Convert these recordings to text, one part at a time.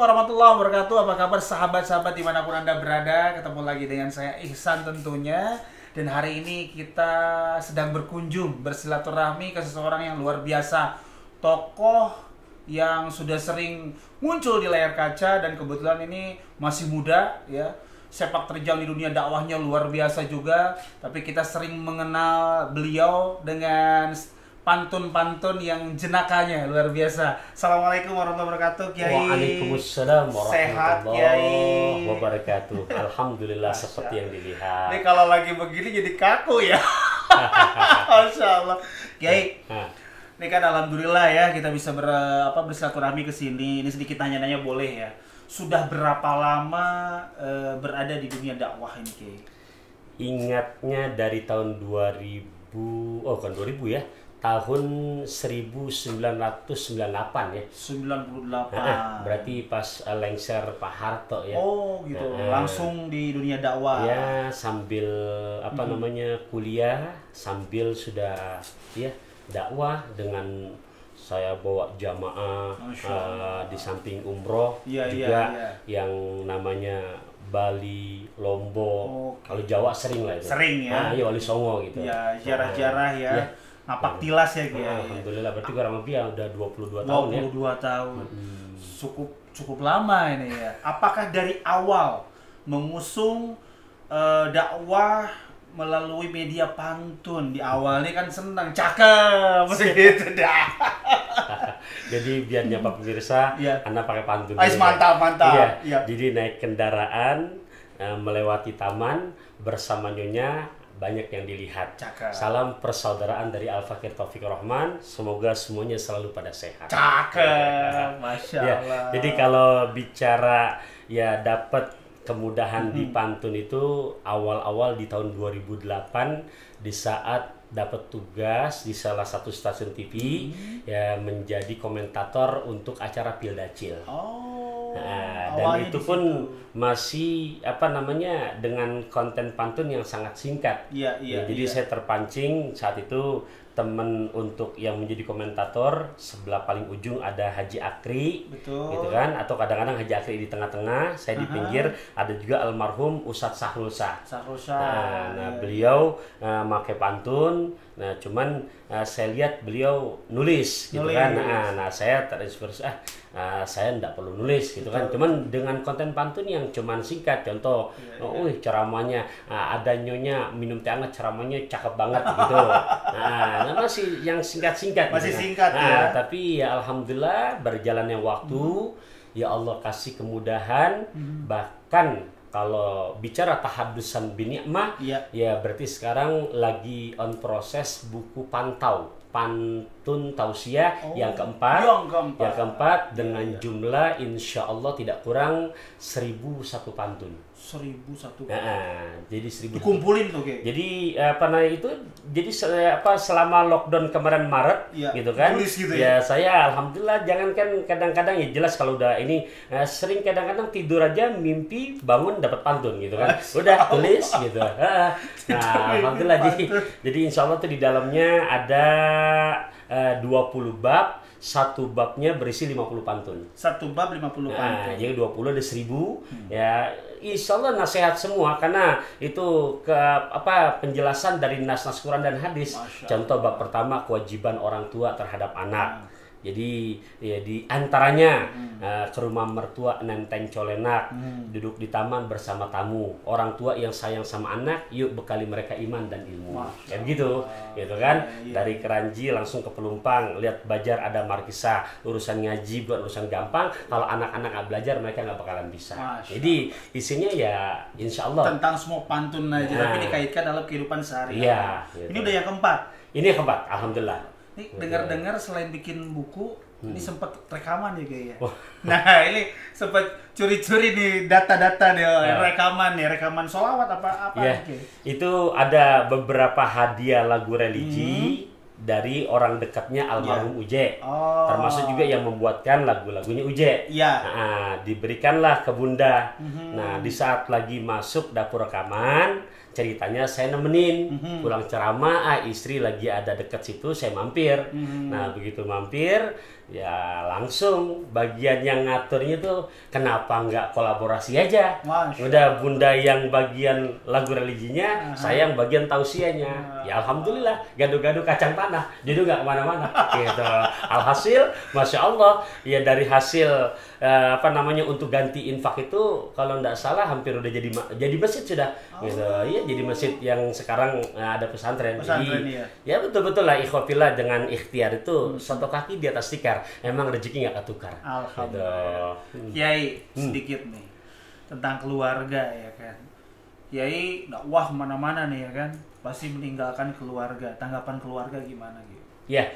warahmatullahi wabarakatuh. Apa kabar sahabat-sahabat dimanapun Anda berada? Ketemu lagi dengan saya Ihsan tentunya. Dan hari ini kita sedang berkunjung, bersilaturahmi ke seseorang yang luar biasa. Tokoh yang sudah sering muncul di layar kaca dan kebetulan ini masih muda ya. Sepak terjang di dunia dakwahnya luar biasa juga. Tapi kita sering mengenal beliau dengan pantun-pantun yang jenakanya luar biasa. Assalamualaikum warahmatullahi wabarakatuh, Kiai. Waalaikumsalam Sehat, warahmatullahi wabarakatuh. Alhamdulillah seperti yang dilihat. Ini kalau lagi begini jadi kaku ya. Masya Allah. Kiai, ini kan alhamdulillah ya kita bisa bersilaturahmi ke sini. Ini sedikit nanya-nanya boleh ya. Sudah berapa lama berada di dunia dakwah ini, Kiai? Ingatnya dari tahun 2000, oh kan 2000 ya. Tahun 1998 ya. 98. Berarti pas lengser Pak Harto ya. Oh gitu. Langsung di dunia dakwah. Ya, sambil namanya kuliah, sambil sudah ya dakwah dengan saya bawa jamaah di samping umroh juga yang namanya Bali, Lombok. Kalau Jawa sering lah itu. Sering ya. Iya, Wali Songo gitu. Ya, jarah-jarah ya. Napak tilas ya, Kiai. Alhamdulillah, berarti kurang lebih ya udah 22 tahun ya. 22 tahun. Cukup lama ini ya. Apakah dari awal mengusung dakwah melalui media pantun? Di awal ini kan senang, cakep, gitu dah. Jadi biar nyapa pemirsa, Anda pakai pantun. Mantap. Iya. Ya. Jadi naik kendaraan, melewati taman bersama nyonya, banyak yang dilihat. Cakep. Salam persaudaraan dari Al-Fakir Taufikur Rahman. Semoga semuanya selalu pada sehat. Cakep, Masya Allah. Jadi kalau bicara ya dapat kemudahan di pantun itu awal-awal di tahun 2008 di saat dapat tugas di salah satu stasiun TV ya menjadi komentator untuk acara Pildacil. Dan itu pun masih dengan konten pantun yang sangat singkat. Jadi saya terpancing saat itu teman untuk yang menjadi komentator sebelah paling ujung ada Haji Akri, gitu kan? Atau kadang-kadang Haji Akri di tengah-tengah, saya di pinggir. Ada juga almarhum Ustadz Sahrul Shah. Nah, beliau pakai pantun. Nah, cuman saya lihat beliau nulis, gitu kan? Nah, saya terinspirasi. Saya tidak perlu nulis, gitu kan? Cuman dengan konten pantun yang cuman singkat. Contoh, ceramahnya ada nyonya minum teh hangat, ceramahnya cakep banget, gitu. Nah, masih yang singkat-singkat. Masih singkat ya. Tapi ya alhamdulillah berjalannya waktu, ya Allah kasih kemudahan. Bahkan kalau bicara tahadusan binikmah, ya berarti sekarang lagi on proses buku pantun tausiah yang keempat dengan jumlah insya Allah tidak kurang 1001 pantun. 1001. Jadi 1000 dikumpulin tuh, Kiai. Jadi jadi selama lockdown kemarin Maret gitu kan. Tulis gitu ya. Saya alhamdulillah, jangankan kadang-kadang ya jelas kalau udah ini sering kadang-kadang tidur aja mimpi bangun dapat pantun gitu kan. Udah tulis gitu. Nah, alhamdulillah jadi insya Allah tuh di dalamnya ada 20 bab. Satu babnya berisi 50 pantun. Satu bab 50 pantun. Jadi 20 ada 1000. Ya, insya Allah nasihat semua karena itu penjelasan dari nas-nas Quran dan hadis. Contoh bab pertama kewajiban orang tua terhadap anak. Jadi ya di antaranya ke rumah mertua nenteng colenak, duduk di taman bersama tamu, orang tua yang sayang sama anak, yuk bekali mereka iman dan ilmu. Kayak gitu kan? Dari Keranji langsung ke Pelumpang, lihat Bajar ada markisah, urusan ngaji buat urusan gampang, kalau anak-anak nggak belajar mereka nggak bakalan bisa. Jadi isinya ya insya Allah tentang semua pantun aja, tapi dikaitkan dalam kehidupan sehari-hari. Gitu. Ini udah yang keempat. Ini yang keempat, alhamdulillah. Ini dengar-dengar selain bikin buku, ini sempat rekaman ya kayaknya. Nah, ini sempat curi-curi nih data-data nih, rekaman sholawat apa itu ada beberapa hadiah lagu religi dari orang dekatnya almarhum Uje. Termasuk juga yang membuatkan lagu-lagunya Uje. Nah, diberikanlah ke Bunda. Nah, di saat lagi masuk dapur rekaman, ceritanya saya nemenin pulang ceramah, istri lagi ada dekat situ, saya mampir. Nah begitu mampir ya langsung bagian yang ngaturnya tuh kenapa nggak kolaborasi aja. Udah bunda yang bagian lagu religinya, saya yang bagian tausiahnya. Ya alhamdulillah gaduh-gaduh kacang tanah, jadi nggak kemana-mana. Gitu. Alhasil, masya Allah ya dari hasil untuk ganti infak itu kalau nggak salah hampir udah jadi masjid sudah. Gitu. Iya jadi masjid yang sekarang ada pesantren. Jadi ya betul-betul lah ikhwafillah dengan ikhtiar itu satu kaki di atas tikar. Emang rezeki nggak ketukar. Alhamdulillah. Kiai sedikit nih tentang keluarga ya kan. Kiai dakwah kemana-mana nih ya kan, pasti meninggalkan keluarga. Tanggapan keluarga gimana gitu? Ya.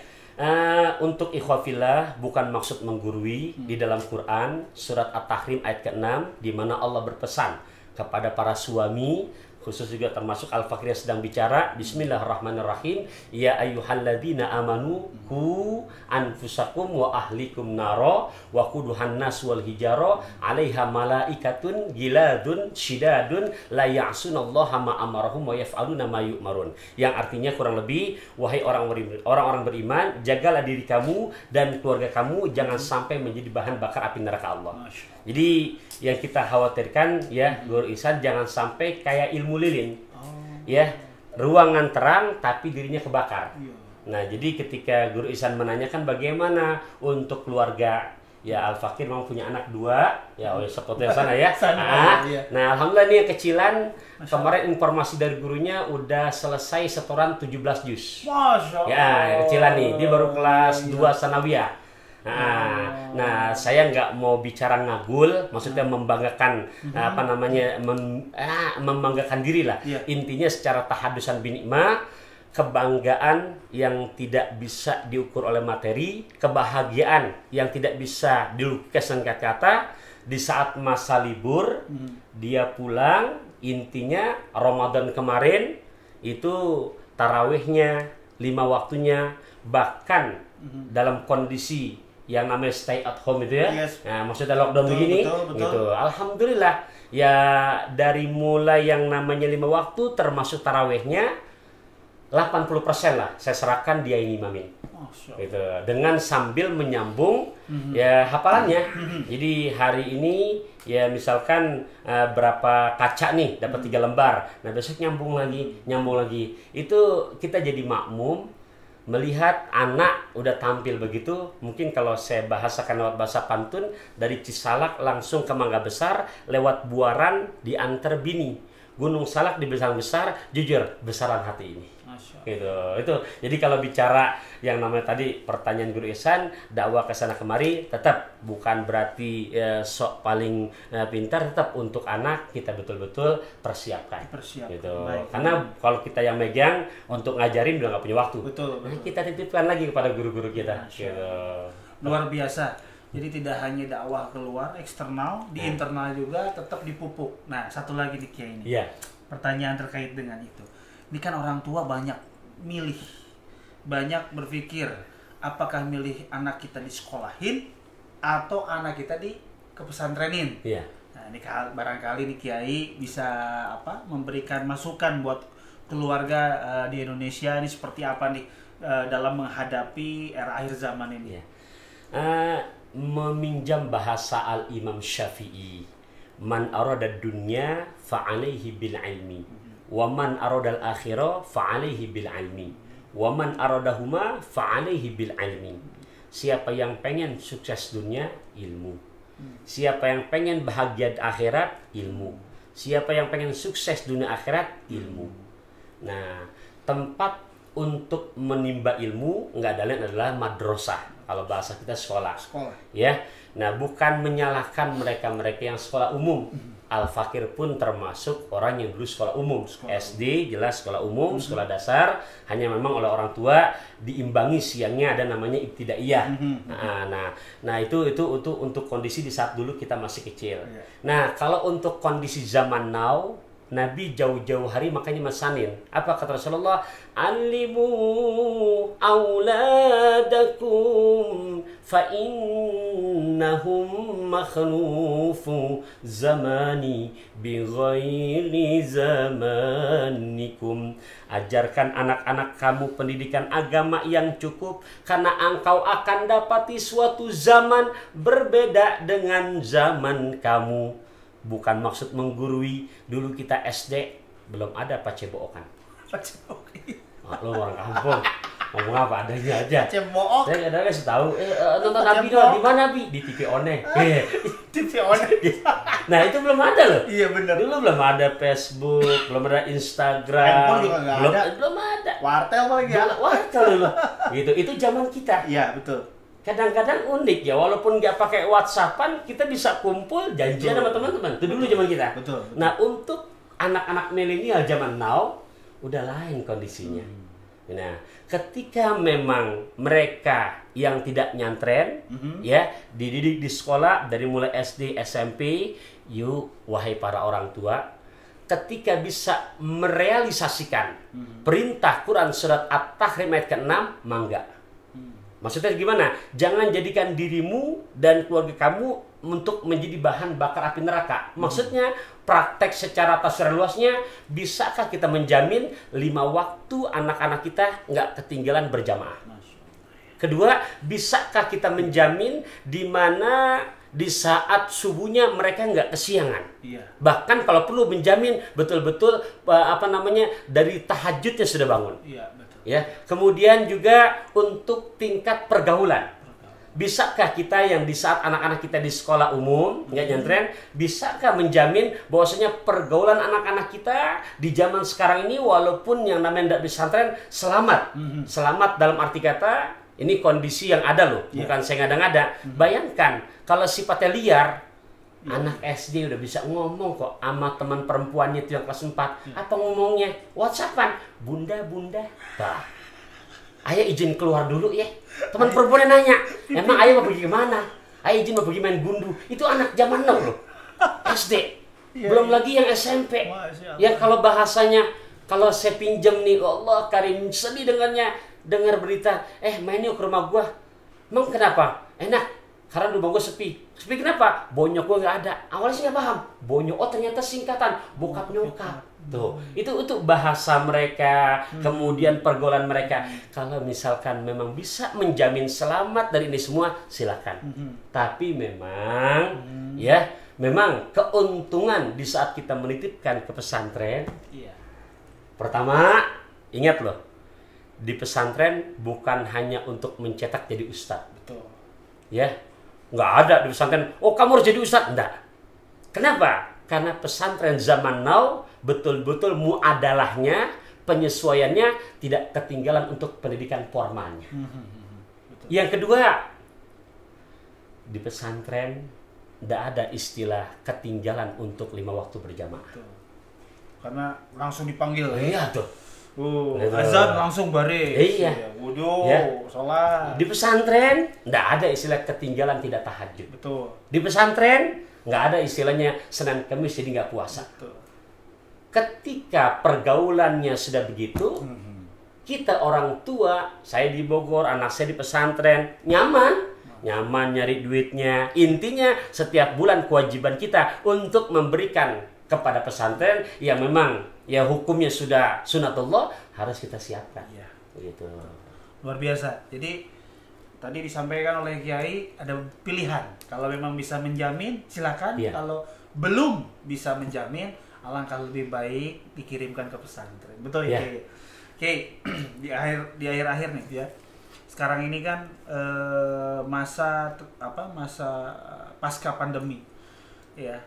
Untuk ikhwafillah bukan maksud menggurui. Di dalam Quran surat At-Tahrim ayat ke-6 di mana Allah berpesan kepada para suami, khusus juga termasuk Al-Fakir yang sedang bicara, bismillahirrahmanirrahim, ya ayyuhalladzina amanu qu anfusakum wa ahlikum naro wa quduhan nas wal hijaro 'alaiha malaikatun giladun syidadun la ya'sunallaha ma amarahum wa yaf'aluna ma yu'marun. Yang artinya kurang lebih, wahai orang-orang beriman, jagalah diri kamu dan keluarga kamu jangan sampai menjadi bahan bakar api neraka Allah. Jadi yang kita khawatirkan ya Guru Ihsan jangan sampai kayak ilmu lilin. Ya, ruangan terang tapi dirinya kebakar. Nah, jadi ketika Guru Ihsan menanyakan bagaimana untuk keluarga, ya Al-Fakir memang punya anak 2, ya seperti yang sana ya. Nah, alhamdulillah ini yang kecilan kemarin informasi dari gurunya udah selesai setoran 17 juz. Masya Allah. Ya, yang kecilan nih, dia baru kelas 2 sanawiyah. Nah, saya nggak mau bicara ngagul, maksudnya membanggakan membanggakan diri lah. Intinya secara tahadusan binikmah, kebanggaan yang tidak bisa diukur oleh materi, kebahagiaan yang tidak bisa dilukis dengan kata-kata. Di saat masa libur, dia pulang, intinya Ramadan kemarin itu tarawihnya 5 waktunya, bahkan dalam kondisi yang namanya stay at home itu ya. Nah, maksudnya lockdown begini gitu. Alhamdulillah ya dari mulai yang namanya 5 waktu termasuk tarawihnya 80% lah saya serahkan dia ini imamin. Gitu. Dengan sambil menyambung ya hafalannya. Jadi hari ini ya misalkan berapa kaca nih dapat 3 lembar. Nah, besok nyambung lagi. Itu kita jadi makmum melihat anak udah tampil begitu. Mungkin kalau saya bahasakan lewat bahasa pantun, dari Cisalak langsung ke Mangga Besar lewat Buaran diantar bini, Gunung Salak di besar, jujur besaran hati ini. Gitu. Itu. Jadi kalau bicara yang namanya tadi pertanyaan Guru Ihsan, dakwah ke sana kemari tetap bukan berarti sok paling pintar, tetap untuk anak kita betul-betul persiapkan. Gitu. Karena kalau kita yang megang untuk ngajarin udah nggak punya waktu. Nah, kita titipkan lagi kepada guru-guru kita. Gitu. Luar biasa. Jadi tidak hanya dakwah keluar eksternal, di internal juga tetap dipupuk. Nah, satu lagi nih Kiai ini. Pertanyaan terkait dengan itu. Ini kan orang tua banyak milih, banyak berpikir apakah milih anak kita disekolahin atau anak kita di kepesantrenin. Nah, ini barangkali nih Kiai bisa memberikan masukan buat keluarga di Indonesia ini seperti apa nih dalam menghadapi era akhir zaman ini. Meminjam bahasa Al-Imam Syafi'i, man arada dunya fa'alaihi bil ilmi wa man aradal akhirah fa'alaihi bil ilmi wa man aradahuma fa'alaihi bil ilmi. Siapa yang pengen sukses dunia, ilmu. Siapa yang pengen bahagia di akhirat, ilmu. Siapa yang pengen sukses dunia akhirat, ilmu. Nah, tempat untuk menimba ilmu nggak ada lain adalah madrasah. Kalau bahasa kita sekolah. Ya. Nah, bukan menyalahkan mereka-mereka yang sekolah umum. Al-Fakir pun termasuk orang yang dulu sekolah umum. SD jelas sekolah umum, sekolah dasar, hanya memang oleh orang tua diimbangi siangnya ada namanya ibtidaiyah. Nah, itu untuk kondisi di saat dulu kita masih kecil. Nah, kalau untuk kondisi zaman now, Nabi jauh-jauh hari makanya mesanin. Apa kata Rasulullah? Alimu auladakum fa innahum makhlufu zamani bi ghairi zamanikum. Ajarkan anak-anak kamu pendidikan agama yang cukup, karena engkau akan dapati suatu zaman berbeda dengan zaman kamu. Bukan maksud menggurui. Dulu kita SD belum ada pacebokan. Lo orang kampung ngomong apa adanya aja. Cebook. Saya kadang-kadang tahu nonton Nabi doang di mana Nabi? Di TV One. TV One. Nah, itu belum ada loh. Iya benar. Dulu belum ada Facebook, belum ada Instagram. Handphone juga nggak ada. Belum ada. Wartel paling ya. Wartel loh. Gitu. Itu zaman kita. Iya, betul. Kadang-kadang unik ya, walaupun nggak pakai WhatsAppan, kita bisa kumpul janjian sama teman-teman. Itu dulu zaman kita. Betul. Nah, untuk anak-anak milenial zaman now udah lain kondisinya. Nah, ketika memang mereka yang tidak nyantren, ya dididik di sekolah dari mulai SD, SMP, yuk wahai para orang tua, ketika bisa merealisasikan perintah Quran surat At-Tahrim ayat ke-6, mangga. Maksudnya gimana? Jangan jadikan dirimu dan keluarga kamu untuk menjadi bahan bakar api neraka. Maksudnya praktek secara tafsir luasnya, bisakah kita menjamin 5 waktu anak-anak kita nggak ketinggalan berjamaah? Kedua, bisakah kita menjamin di mana di saat subuhnya mereka nggak kesiangan? Iya. Bahkan kalau perlu menjamin betul-betul dari tahajudnya sudah bangun. Iya, betul. Ya, kemudian juga untuk tingkat pergaulan. Bisakah kita yang di saat anak-anak kita di sekolah umum nggak nyantren, bisakah menjamin bahwasanya pergaulan anak-anak kita di zaman sekarang ini, walaupun yang namanya tidak pesantren, selamat, selamat dalam arti kata ini kondisi yang ada loh, bukan saya ngada-ngada. Bayangkan kalau sifatnya liar, anak SD udah bisa ngomong kok sama teman perempuannya itu yang kelas 4, apa ngomongnya WhatsAppan, bunda, bah, ayah izin keluar dulu ya. Teman perempuannya nanya, emang ayah mau pergi kemana? Ayah izin mau pergi main gundu. Itu anak zaman now loh, SD. Belum lagi yang SMP. Yang kalau bahasanya, kalau saya pinjam nih, Allah karim, sedih dengannya, dengar berita, main yuk ke rumah gua. Emang kenapa? Enak, karena rumah gua sepi. Sepi kenapa? Bonyok gua nggak ada. Awalnya sih nggak paham. Bonyok, oh ternyata singkatan bokap nyokap. Tuh, itu bahasa mereka, kemudian pergaulan mereka. Kalau misalkan memang bisa menjamin selamat dari ini semua, silakan. Tapi memang, ya, memang keuntungan di saat kita menitipkan ke pesantren. Pertama, ingat loh, di pesantren bukan hanya untuk mencetak jadi ustadz. Betul. Ya, nggak ada di pesantren. Oh, kamu harus jadi ustadz, enggak. Kenapa? Karena pesantren zaman now betul-betul muadalahnya, penyesuaiannya tidak ketinggalan untuk pendidikan formalnya. Yang kedua, di pesantren tidak ada istilah ketinggalan untuk 5 waktu berjamaah. Karena langsung dipanggil. Iya tuh. Azan langsung bare. Iya. Wudu, sholat. Di pesantren tidak ada istilah ketinggalan tidak tahajud. Betul. Di pesantren nggak ada istilahnya Senin Kamis jadi nggak puasa. Betul. Ketika pergaulannya sudah begitu, kita orang tua, saya di Bogor, anak saya di pesantren, nyaman nyari duitnya. Intinya setiap bulan kewajiban kita untuk memberikan kepada pesantren yang memang ya hukumnya sudah sunatullah, harus kita siapkan. Begitu. Luar biasa. Jadi tadi disampaikan oleh Kiai ada pilihan. Kalau memang bisa menjamin, silakan. Kalau belum bisa menjamin, alangkah lebih baik dikirimkan ke pesantren. Betul ya, Kiai? Kiai, di akhir-akhir nih ya. Sekarang ini kan masa pasca pandemi. Ya.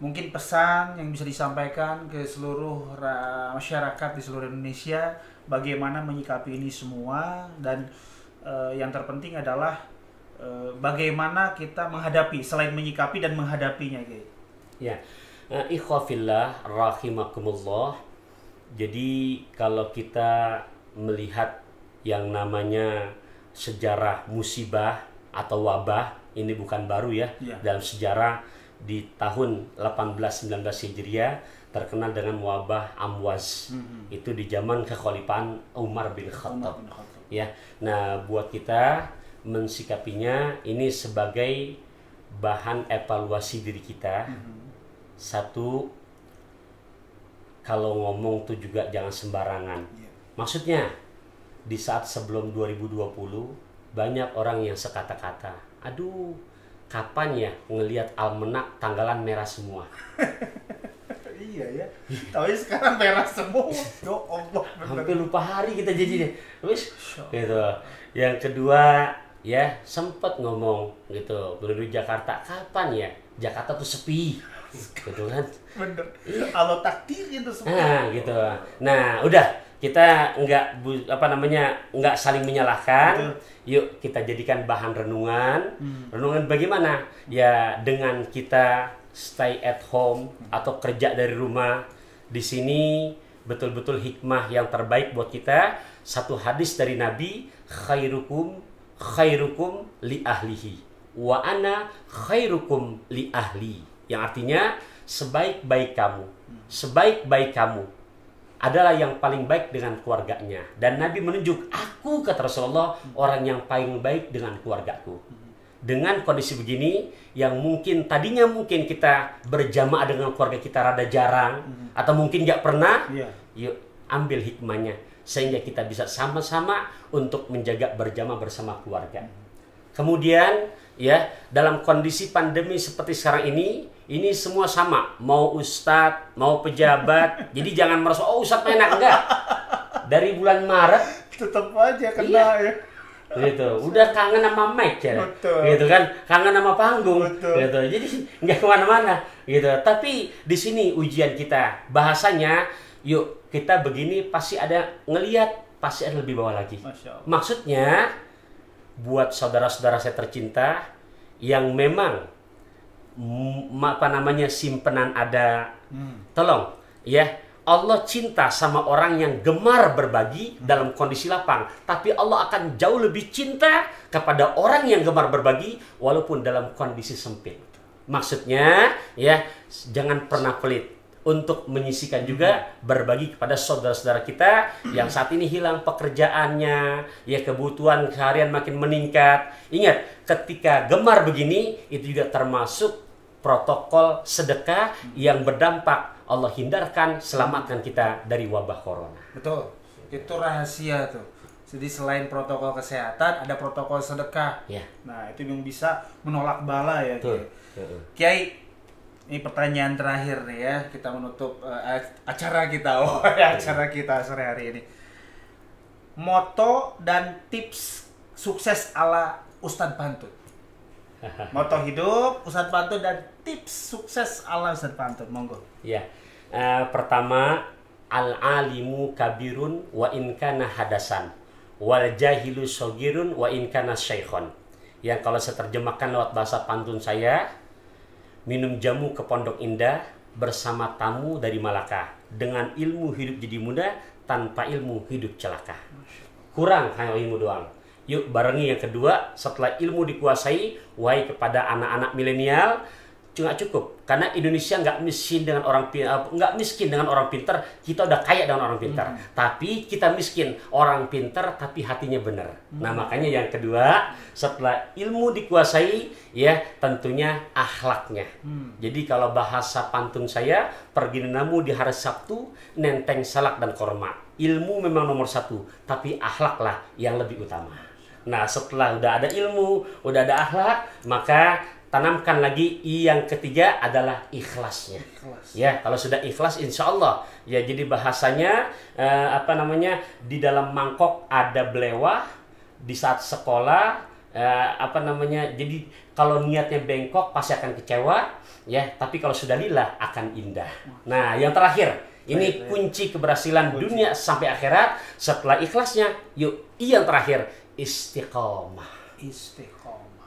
Mungkin pesan yang bisa disampaikan ke seluruh masyarakat di seluruh Indonesia bagaimana menyikapi ini semua, dan yang terpenting adalah bagaimana kita menghadapi selain menyikapi dan menghadapinya, Kiai. Ya. Ikhwafillah rahimakumullah. Jadi kalau kita melihat yang namanya sejarah musibah atau wabah, ini bukan baru ya. Dalam sejarah di tahun 1819 Hijriah terkenal dengan wabah Amwas. Itu di zaman kekhalifahan Umar bin Khattab. Ya. Nah, buat kita mensikapinya ini sebagai bahan evaluasi diri kita. Satu, kalau ngomong tuh juga jangan sembarangan. Maksudnya di saat sebelum 2020 banyak orang yang sekata-kata, aduh kapan ya ngelihat almanak tanggalan merah semua. Iya ya, tapi sekarang merah semua. Ya Allah, hampir lupa hari kita jadi deh. Terus gitu. Yang kedua ya sempat ngomong gitu menuju Jakarta, kapan ya Jakarta tuh sepi gitu kan. Bener. Kalau takdir itu semua. Nah gitu. Nah udah, kita nggak saling menyalahkan. Yuk kita jadikan bahan renungan. Renungan bagaimana? Ya dengan kita stay at home atau kerja dari rumah. Di sini betul-betul hikmah yang terbaik buat kita. Satu hadis dari Nabi, khairukum li ahlihi wa ana khairukum li ahli. Yang artinya sebaik-baik kamu adalah yang paling baik dengan keluarganya. Dan Nabi menunjuk, aku kata Rasulullah orang yang paling baik dengan keluargaku. Dengan kondisi begini yang tadinya mungkin kita berjamaah dengan keluarga kita rada jarang atau mungkin nggak pernah, yuk ambil hikmahnya sehingga kita bisa sama-sama untuk menjaga berjamaah bersama keluarga. Kemudian ya dalam kondisi pandemi seperti sekarang ini semua sama, mau ustadz, mau pejabat. Jadi jangan merasa oh ustadz enak, enggak. Dari bulan Maret tetap aja kena ya. Gitu. Udah kangen sama mic ya. Betul. Gitu kan, kangen sama panggung. Betul. Gitu. Jadi nggak kemana-mana. Gitu. Tapi di sini ujian kita, bahasanya, yuk kita begini pasti ada ngelihat, pasti ada lebih bawah lagi. Maksudnya buat saudara-saudara saya tercinta yang memang simpenan ada, tolong ya, Allah cinta sama orang yang gemar berbagi dalam kondisi lapang, tapi Allah akan jauh lebih cinta kepada orang yang gemar berbagi walaupun dalam kondisi sempit. Maksudnya ya, jangan pernah pelit untuk menyisikan juga berbagi kepada saudara-saudara kita yang saat ini hilang pekerjaannya, ya kebutuhan seharian makin meningkat. Ingat, ketika gemar begini itu juga termasuk protokol sedekah yang berdampak. Allah hindarkan, selamatkan kita dari wabah corona. Betul, itu rahasia tuh. Jadi selain protokol kesehatan, ada protokol sedekah. Ya. Nah itu yang bisa menolak bala ya. Betul. Kiai, ini pertanyaan terakhir nih ya, kita menutup acara kita, acara kita sore hari ini. Moto dan tips sukses ala Ustadz Pantun. Moto hidup Ustadz Pantun dan tips sukses ala Ustadz Pantun, monggo. Ya, pertama, al-alimu kabirun wa in kana hadasan, wal jahilu sogirun wa in kana syaikhon. Yang kalau saya terjemahkan lewat bahasa pantun saya, minum jamu ke Pondok Indah bersama tamu dari Malaka. Dengan ilmu hidup jadi muda, tanpa ilmu hidup celaka. Kurang hanya ilmu doang. Yuk barengi yang kedua, setelah ilmu dikuasai, wahai kepada anak-anak milenial, nggak cukup. Karena Indonesia nggak miskin dengan orang pintar, kita udah kaya dengan orang pintar. Tapi kita miskin orang pintar tapi hatinya benar. Nah makanya yang kedua, setelah ilmu dikuasai, ya tentunya akhlaknya. Jadi kalau bahasa pantun saya, pergi namu di hari Sabtu, nenteng salak dan korma. Ilmu memang nomor satu, tapi akhlaklah yang lebih utama. Nah setelah udah ada ilmu, udah ada akhlak, maka tanamkan lagi yang ketiga adalah ikhlasnya. Ya, kalau sudah ikhlas insya Allah. Ya, jadi bahasanya di dalam mangkok ada belewah di saat sekolah. Jadi kalau niatnya bengkok pasti akan kecewa. Ya, tapi kalau sudah lillah akan indah. Nah, yang terakhir, ini kunci keberhasilan dunia sampai akhirat. Setelah ikhlasnya, yuk yang terakhir istiqomah.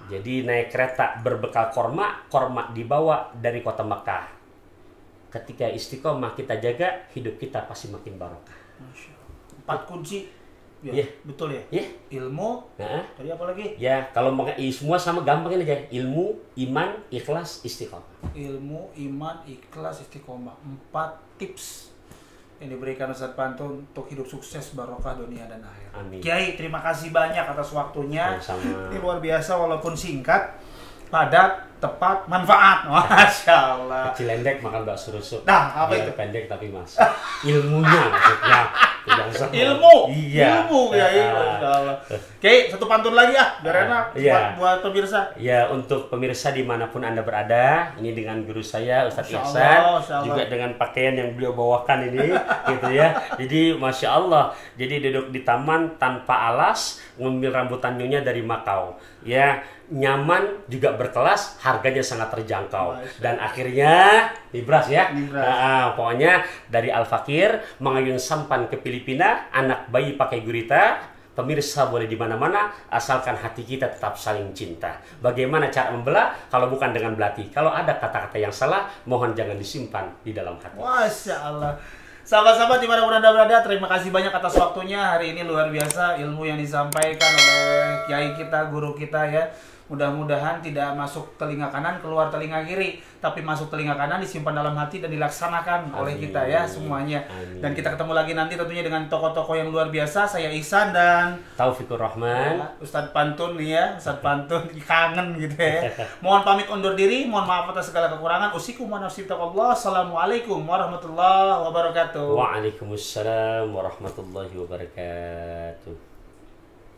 Jadi naik kereta berbekal korma dibawa dari kota Mekah. Ketika istiqomah kita jaga, hidup kita pasti makin barokah. 4 kunci, ya, betul ya? Yeah. Ilmu, tadi apa lagi? Ya, kalau semua sama gampangin aja. Ilmu, iman, ikhlas, istiqomah. Ilmu, iman, ikhlas, istiqomah. 4 tips yang diberikan Ustadz Pantun untuk hidup sukses, barokah dunia dan akhirat. Amin. Kiai, terima kasih banyak atas waktunya. Sama-sama. Ini luar biasa walaupun singkat, padat, tepat, manfaat. Masya Allah. Cilendek makan bakso rusuk. Nah, apa Biar itu? pendek tapi masuk. Ilmunya maksudnya. Jangan Ilmu, Iya. ilmu Kiai, Masya Allah. Kiai, satu pantun lagi ya, biar enak Iya. buat pemirsa. Ya, untuk pemirsa dimanapun Anda berada, ini dengan guru saya Ustadz Masya Ihsan, Allah, Masya Allah. juga dengan pakaian yang beliau bawakan ini, gitu ya. Jadi Masya Allah, jadi duduk di taman tanpa alas, ngambil rambutan nyonya dari Makau. Ya, nyaman juga berkelas, harganya sangat terjangkau. Masya Dan akhirnya Nibras ya. Nibras. Pokoknya dari Al Fakir mengayun sampan ke Filipina, anak bayi pakai gurita. Pemirsa boleh di mana-mana asalkan hati kita tetap saling cinta. Bagaimana cara membelah kalau bukan dengan belati? Kalau ada kata-kata yang salah, mohon jangan disimpan di dalam hati. Masya Allah. Sahabat-sahabat dimanapun Anda berada, terima kasih banyak atas waktunya. Hari ini luar biasa ilmu yang disampaikan oleh kiai kita, guru kita ya. Mudah-mudahan tidak masuk telinga kanan, keluar telinga kiri, tapi masuk telinga kanan, disimpan dalam hati dan dilaksanakan oleh kita ya semuanya. Amin. Dan kita ketemu lagi nanti tentunya dengan tokoh-tokoh yang luar biasa. Saya Ihsan dan Taufikur Rahman. Ustadz Pantun nih ya, Ustadz Pantun kangen gitu ya. Mohon pamit undur diri, mohon maaf atas segala kekurangan. Usikum wa nafsi taqwallah. Assalamualaikum warahmatullahi wabarakatuh. Waalaikumsalam warahmatullahi wabarakatuh.